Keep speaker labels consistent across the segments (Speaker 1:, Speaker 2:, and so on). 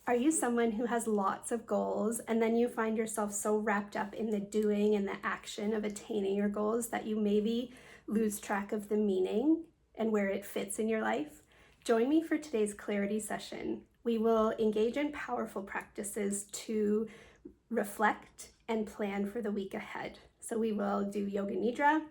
Speaker 1: Are you someone who has lots of goals and then you find yourself so wrapped up in the doing and the action of attaining your goals that you maybe lose track of the meaning and where it fits in your life? Join me for today's clarity session. We will engage in powerful practices to reflect and plan for the week ahead. So we will do yoganidra,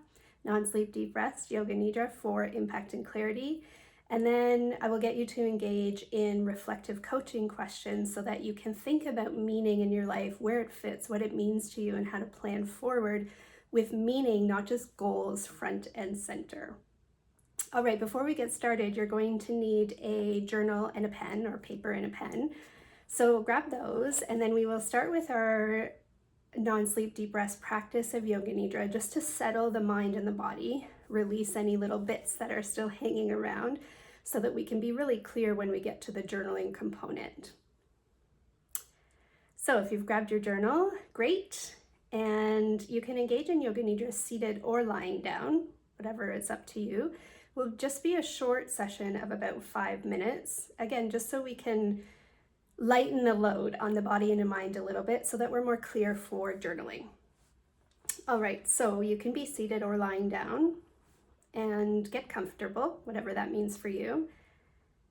Speaker 1: nonsleepdeeprest, yoganidra for impact and clarity. And then I will get you to engage in reflective coaching questions so that you can think about meaning in your life, where it fits, what it means to you, and how to plan forward with meaning, not just goals, front and center. All right, before we get started, you're going to need a journal and a pen, or paper and a pen. So grab those, and then we will start with our non-sleep deep rest practice of yoganidra, just to settle the mind and the body, release any little bits that are still hanging around so that we can be really clear when we get to the journaling component. So if you've grabbed your journal, great. And you can engage in yoganidra seated or lying down, whatever, it's up to you. It will just be a short session of about 5 minutes. Again, just so we can lighten the load on the body and the mind a little bit so that we're more clear for journaling. All right, so you can be seated or lying down and get comfortable, whatever that means for you.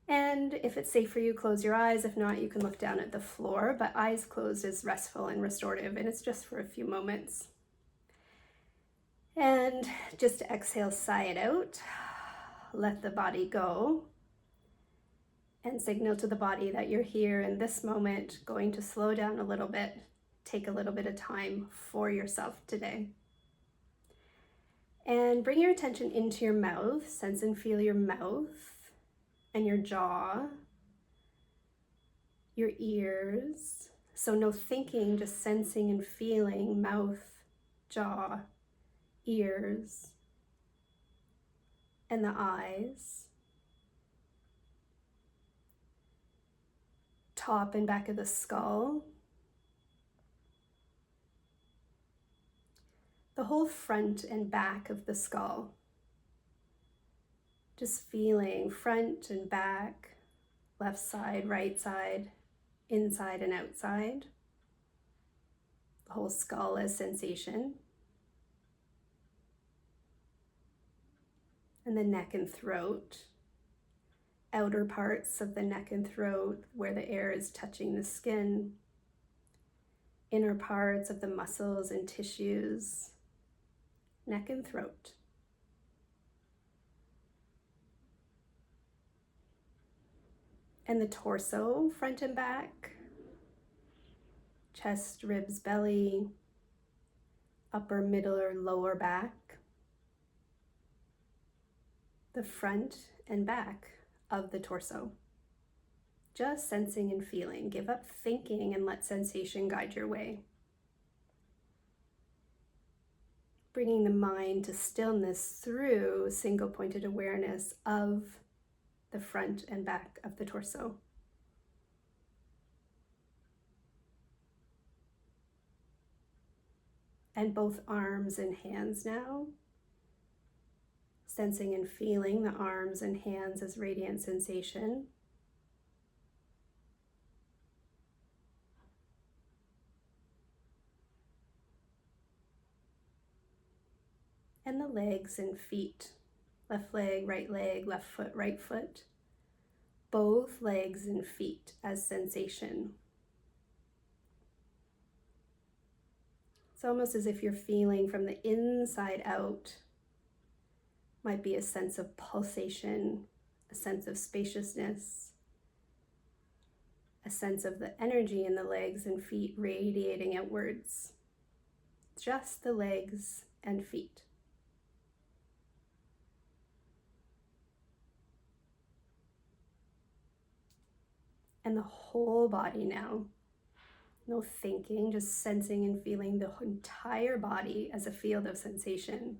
Speaker 1: And if it's safe for you, close your eyes. If not, you can look down at the floor, but eyes closed is restful and restorative, and it's just for a few moments. And just exhale, sigh it out. Let the body go. And signal to the body that you're here in this moment, going to slow down a little bit, take a little bit of time for yourself today. And bring your attention into your mouth, sense and feel your mouth and your jaw, your ears. So no thinking, just sensing and feeling mouth, jaw, ears, and the eyes. Top and back of the skull, the whole front and back of the skull. Just feeling front and back, left side, right side, inside and outside. The whole skull as sensation. And the neck and throat. Outer parts of the neck and throat where the air is touching the skin, inner parts of the muscles and tissues, neck and throat. And the torso, front and back, chest, ribs, belly, upper, middle, or lower back, the front and back of the torso. Just sensing and feeling. Give up thinking and let sensation guide your way. Bringing the mind to stillness through single pointed awareness of the front and back of the torso. And both arms and hands now. Sensing and feeling the arms and hands as radiant sensation. And the legs and feet. Left leg, left foot, right foot. Both legs and feet as sensation. It's almost as if you're feeling from the inside out. Might be a sense of pulsation, a sense of spaciousness, a sense of the energy in the legs and feet radiating outwards. Just the legs and feet. And the whole body now. No thinking, just sensing and feeling the entire body as a field of sensation.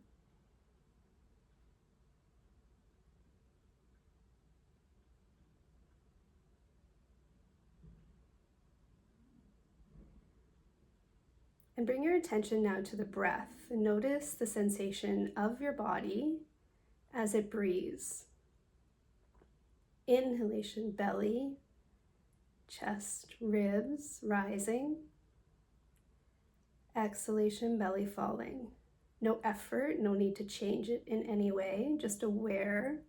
Speaker 1: And bring your attention now to the breath. And notice the sensation of your body as it breathes. Inhalation, belly, chest, ribs rising. Exhalation, belly falling. No effort, no need to change it in any way, just aware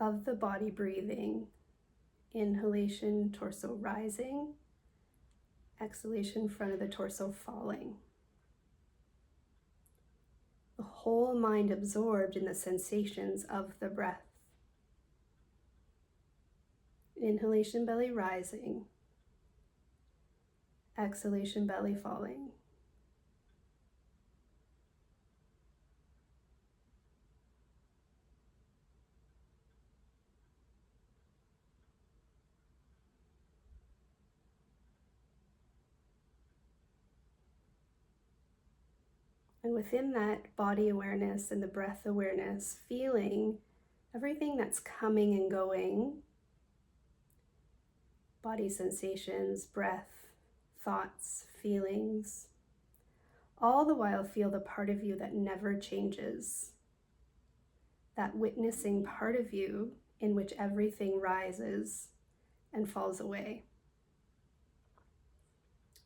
Speaker 1: of the body breathing. Inhalation, torso rising. Exhalation, front of the torso falling. The whole mind absorbed in the sensations of the breath. Inhalation, belly rising. Exhalation, belly falling. And within that body awareness and the breath awareness, feeling everything that's coming and going, body sensations, breath, thoughts, feelings, all the while feel the part of you that never changes, that witnessing part of you in which everything rises and falls away.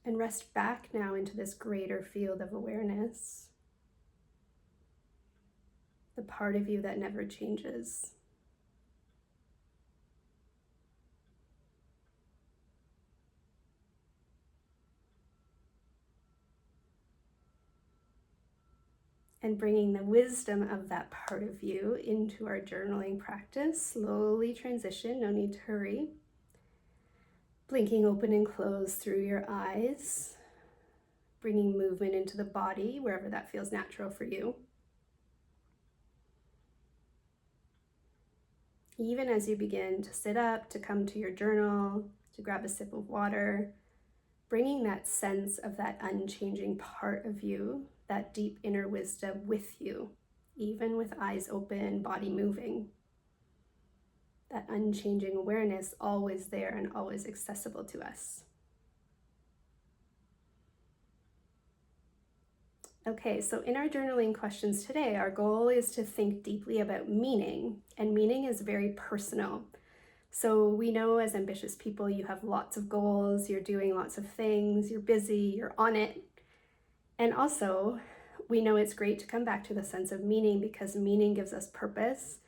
Speaker 1: And rest back now into this greater field of awareness, the part of you that never changes. And bringing the wisdom of that part of you into our journaling practice. Slowly transition, no need to hurry. Blinking open and close through your eyes. Bringing movement into the body, wherever that feels natural for you. Even as you begin to sit up, to come to your journal, to grab a sip of water, bringing that sense of that unchanging part of you, that deep inner wisdom with you, even with eyes open, body moving. That unchanging awareness always there and always accessible to us. Okay, so in our journaling questions today, our goal is to think deeply about meaning, and meaning is very personal. So we know as ambitious people, you have lots of goals, you're doing lots of things, you're busy, you're on it. And also, we know it's great to come back to the sense of meaning because meaning gives us purpose,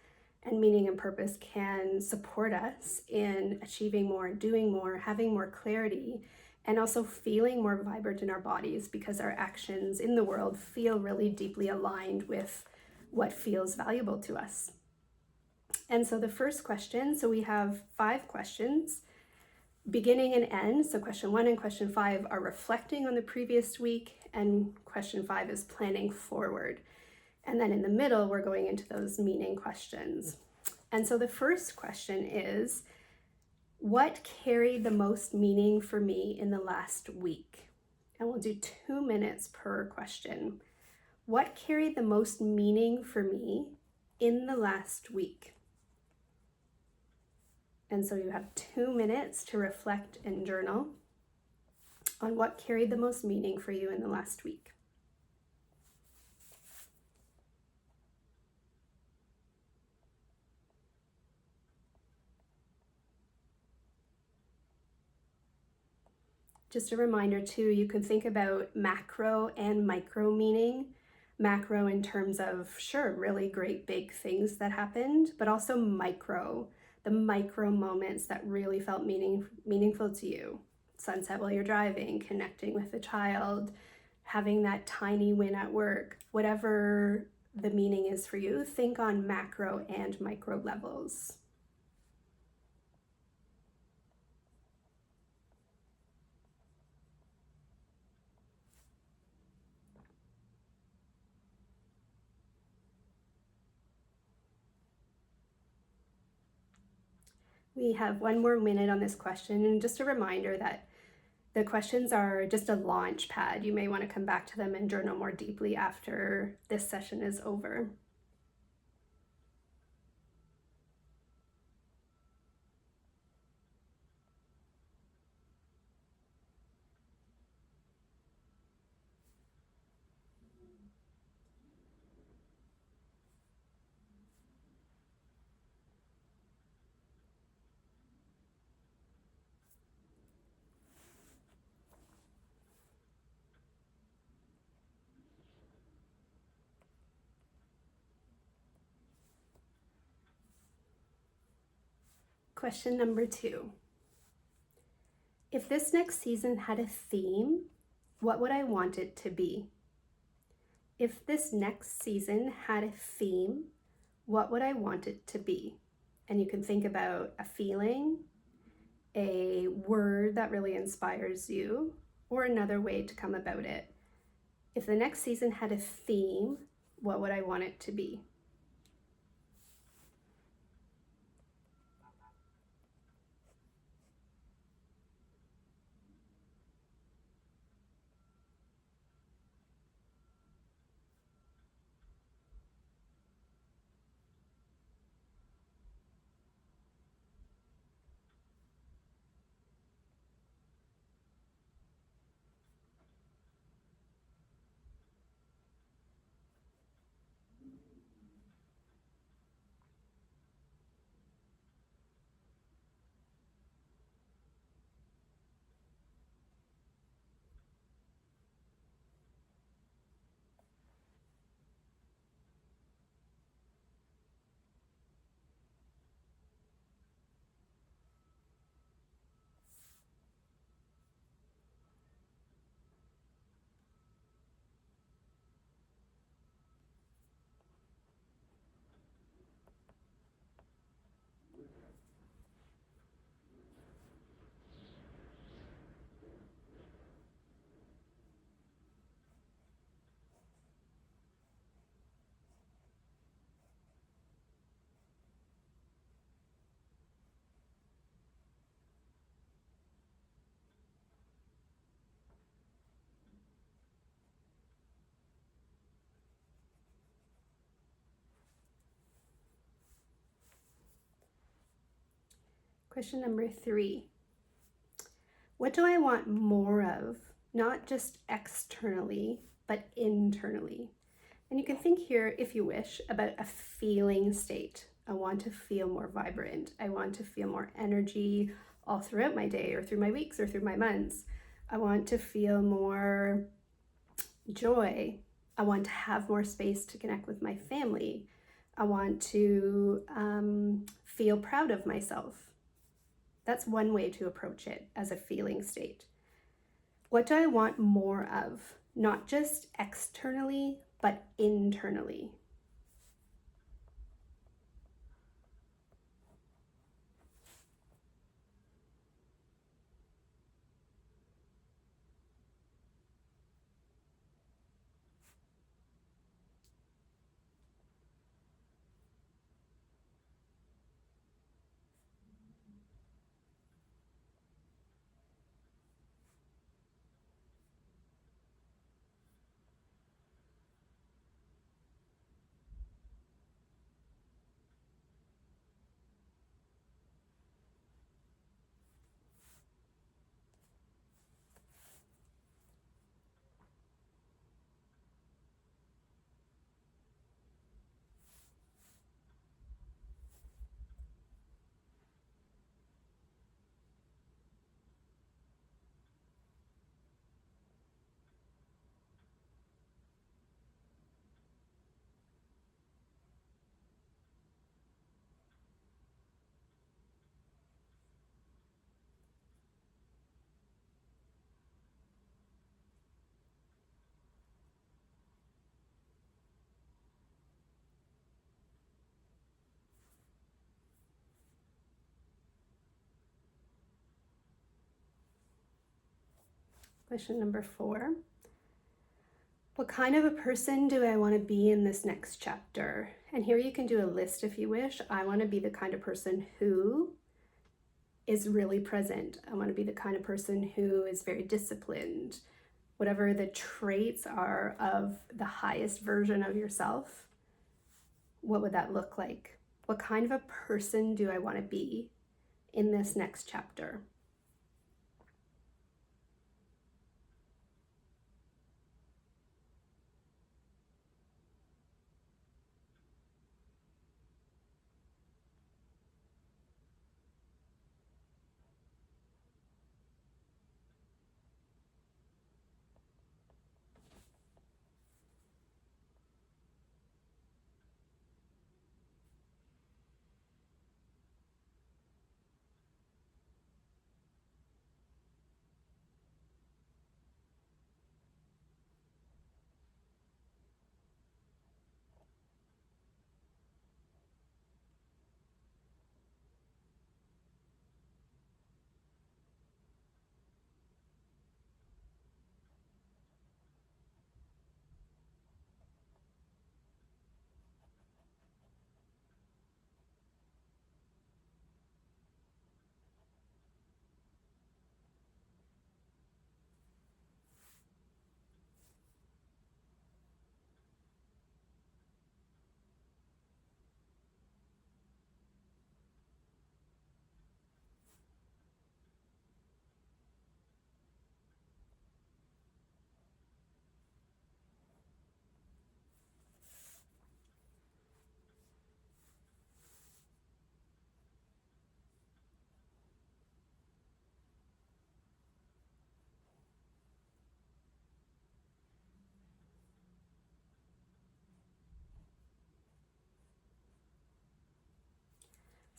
Speaker 1: and meaning and purpose can support us in achieving more, doing more, having more clarity, and also feeling more vibrant in our bodies because our actions in the world feel really deeply aligned with what feels valuable to us. And so the first question, so we have 5 questions, beginning and end. So question 1 and question 5 are reflecting on the previous week, and question 5 is planning forward. And then in the middle, we're going into those meaning questions. And so the first question is, what carried the most meaning for me in the last week? And we'll do 2 minutes per question. What carried the most meaning for me in the last week? And so you have 2 minutes to reflect and journal on what carried the most meaning for you in the last week. Just a reminder too, you can think about macro and micro meaning. Macro in terms of, sure, really great big things that happened, but also micro, the micro moments that really felt meaningful to you. Sunset while you're driving, connecting with a child, having that tiny win at work, whatever the meaning is for you, think on macro and micro levels. We have 1 more minute on this question, and just a reminder that the questions are just a launch pad. You may want to come back to them and journal more deeply after this session is over. Question number 2. If this next season had a theme, what would I want it to be? If this next season had a theme, what would I want it to be? And you can think about a feeling, a word that really inspires you, or another way to come about it. If the next season had a theme, what would I want it to be? Question number 3. What do I want more of, not just externally, but internally? And you can think here, if you wish, about a feeling state. I want to feel more vibrant. I want to feel more energy all throughout my day or through my weeks or through my months. I want to feel more joy. I want to have more space to connect with my family. I want to feel proud of myself. That's one way to approach it as a feeling state. What do I want more of? Not just externally, but internally. Question number 4. What kind of a person do I want to be in this next chapter? And here you can do a list if you wish. I want to be the kind of person who is really present. I want to be the kind of person who is very disciplined. Whatever the traits are of the highest version of yourself, what would that look like? What kind of a person do I want to be in this next chapter?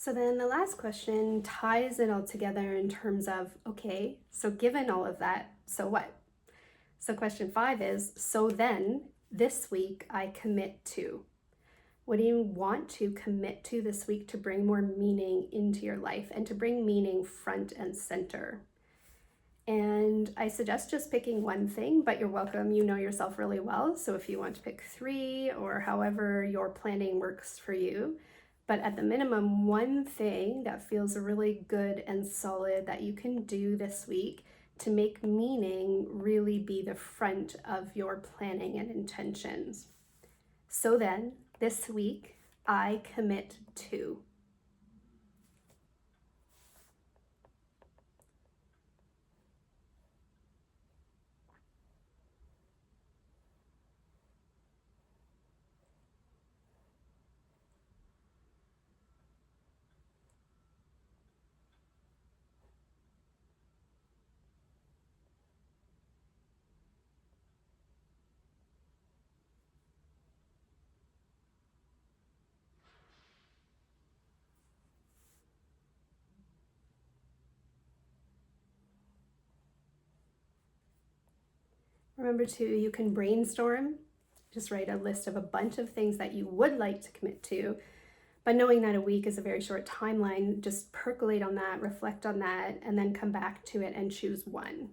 Speaker 1: So then the last question ties it all together in terms of, okay, so given all of that, so what? So question 5 is, so then this week I commit to. What do you want to commit to this week to bring more meaning into your life and to bring meaning front and center? And I suggest just picking one thing, but you're welcome. You know yourself really well. So if you want to pick 3 or however your planning works for you, but at the minimum, one thing that feels really good and solid that you can do this week to make meaning really be the front of your planning and intentions. So then, this week, I commit to. Remember too, you can brainstorm, just write a list of a bunch of things that you would like to commit to. But knowing that a week is a very short timeline, just percolate on that, reflect on that, and then come back to it and choose one.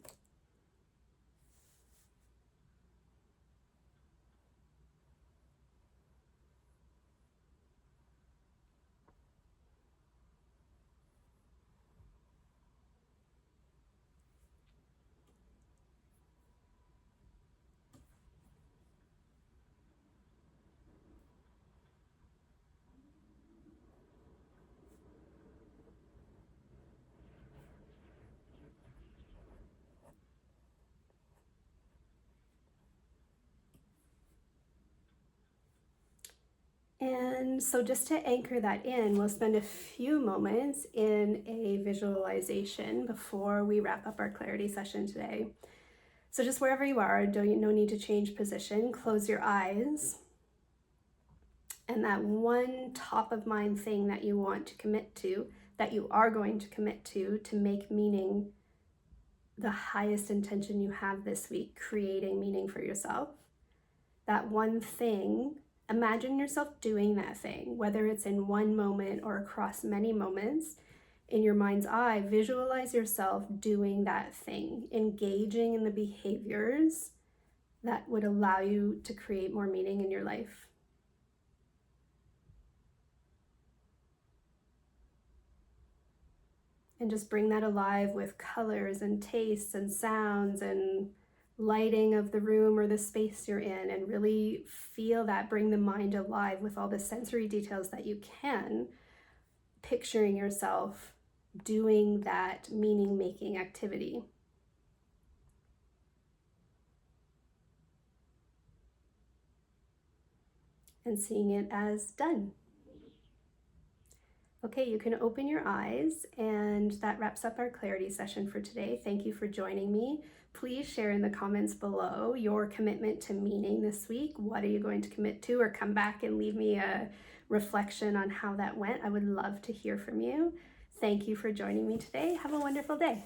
Speaker 1: And so just to anchor that in, we'll spend a few moments in a visualization before we wrap up our clarity session today. So just wherever you are, no need to change position, close your eyes. And that one top of mind thing that you want to commit to, that you are going to commit to make meaning the highest intention you have this week, creating meaning for yourself. That one thing, imagine yourself doing that thing, whether it's in one moment or across many moments. In your mind's eye, visualize yourself doing that thing, engaging in the behaviors that would allow you to create more meaning in your life. And just bring that alive with colors and tastes and sounds and lighting of the room or the space you're in, and really feel that, bring the mind alive with all the sensory details that you can, picturing yourself doing that meaning-making activity. And seeing it as done. Okay, you can open your eyes, and that wraps up our clarity session for today. Thank you for joining me. Please share in the comments below your commitment to meaning this week. What are you going to commit to? Or come back and leave me a reflection on how that went. I would love to hear from you. Thank you for joining me today. Have a wonderful day.